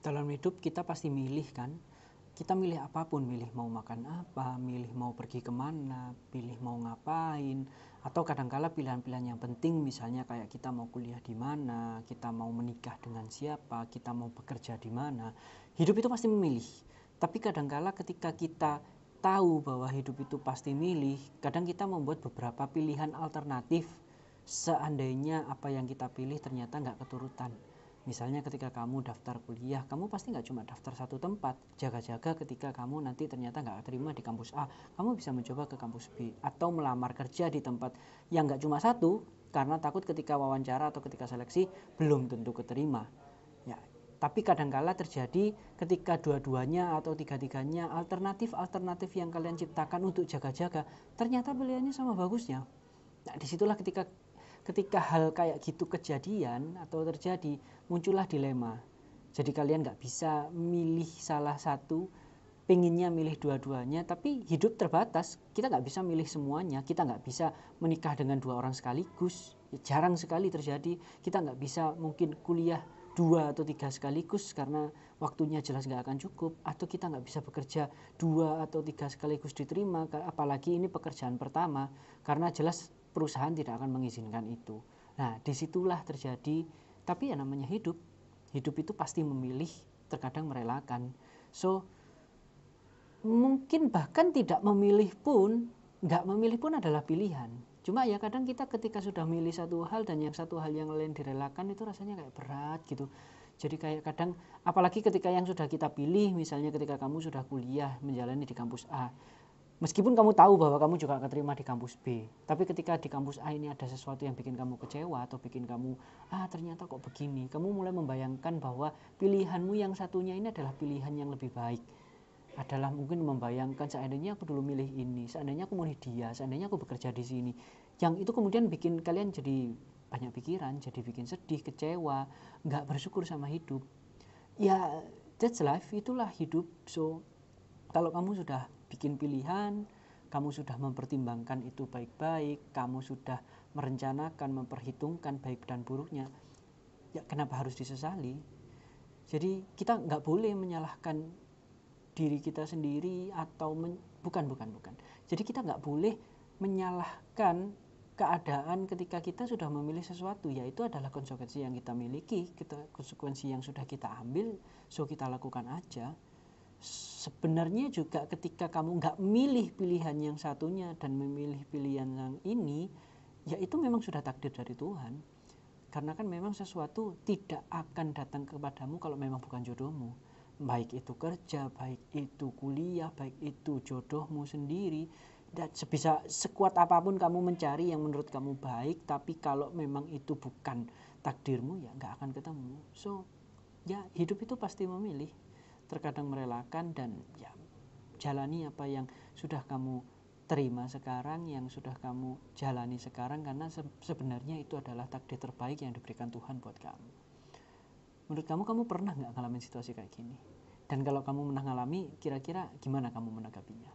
Dalam hidup kita pasti milih kan. Kita milih apapun, milih mau makan apa, milih mau pergi kemana, pilih mau ngapain, atau kadangkala pilihan-pilihan yang penting, misalnya kayak kita mau kuliah di mana, kita mau menikah dengan siapa, kita mau bekerja di mana. Hidup itu pasti memilih. Tapi kadangkala ketika kita tahu bahwa hidup itu pasti milih, kadang kita membuat beberapa pilihan alternatif seandainya apa yang kita pilih ternyata nggak keturutan. Misalnya ketika kamu daftar kuliah, kamu pasti nggak cuma daftar satu tempat. Jaga-jaga ketika kamu nanti ternyata nggak terima di kampus A, kamu bisa mencoba ke kampus B. Atau melamar kerja di tempat yang nggak cuma satu, karena takut ketika wawancara atau ketika seleksi belum tentu keterima. Ya, tapi kadangkala terjadi ketika dua-duanya atau tiga-tiganya alternatif yang kalian ciptakan untuk jaga-jaga, ternyata pilihannya sama bagusnya. Nah, disitulah ketika hal kayak gitu kejadian atau terjadi, muncullah dilema. Jadi kalian nggak bisa milih salah satu, pengennya milih dua-duanya, tapi hidup terbatas, kita nggak bisa milih semuanya. Kita nggak bisa menikah dengan dua orang sekaligus, jarang sekali terjadi. Kita nggak bisa mungkin kuliah 2 atau 3 sekaligus karena waktunya jelas nggak akan cukup. Atau kita nggak bisa bekerja 2 atau 3 sekaligus diterima, apalagi ini pekerjaan pertama, karena jelas perusahaan tidak akan mengizinkan itu. Nah, disitulah terjadi. Tapi ya namanya hidup itu pasti memilih, terkadang merelakan. So mungkin bahkan tidak memilih pun, nggak memilih pun adalah pilihan. Cuma ya kadang kita ketika sudah milih satu hal dan yang satu hal yang lain direlakan, itu rasanya kayak berat gitu. Jadi kayak kadang, apalagi ketika yang sudah kita pilih, misalnya ketika kamu sudah kuliah menjalani di kampus A, meskipun kamu tahu bahwa kamu juga keterima di kampus B, tapi ketika di kampus A ini ada sesuatu yang bikin kamu kecewa atau bikin kamu, ternyata kok begini, kamu mulai membayangkan bahwa pilihanmu yang satunya ini adalah pilihan yang lebih baik. Adalah mungkin membayangkan seandainya aku dulu milih ini, seandainya aku milih dia, seandainya aku bekerja di sini. Yang itu kemudian bikin kalian jadi banyak pikiran, jadi bikin sedih, kecewa, nggak bersyukur sama hidup. Ya, that's life, itulah hidup. So kalau kamu sudah bikin pilihan, kamu sudah mempertimbangkan itu baik-baik, kamu sudah merencanakan, memperhitungkan baik dan buruknya, ya kenapa harus disesali? Jadi kita nggak boleh menyalahkan diri kita sendiri atau bukan. Jadi kita nggak boleh menyalahkan keadaan ketika kita sudah memilih sesuatu, yaitu adalah konsekuensi yang kita miliki, konsekuensi yang sudah kita ambil, so kita lakukan aja. Sebenarnya juga ketika kamu nggak milih pilihan yang satunya dan memilih pilihan yang ini, ya itu memang sudah takdir dari Tuhan. Karena kan memang sesuatu tidak akan datang kepadamu kalau memang bukan jodohmu. Baik itu kerja, baik itu kuliah, baik itu jodohmu sendiri. Dan sebisa sekuat apapun kamu mencari yang menurut kamu baik, tapi kalau memang itu bukan takdirmu, ya nggak akan ketemu. So ya hidup itu pasti memilih, terkadang merelakan, dan ya jalani apa yang sudah kamu terima sekarang, yang sudah kamu jalani sekarang, karena sebenarnya itu adalah takdir terbaik yang diberikan Tuhan buat kamu. Menurut kamu pernah nggak ngalamin situasi kayak gini? Dan kalau kamu pernah ngalami, kira-kira gimana kamu menanggapinya?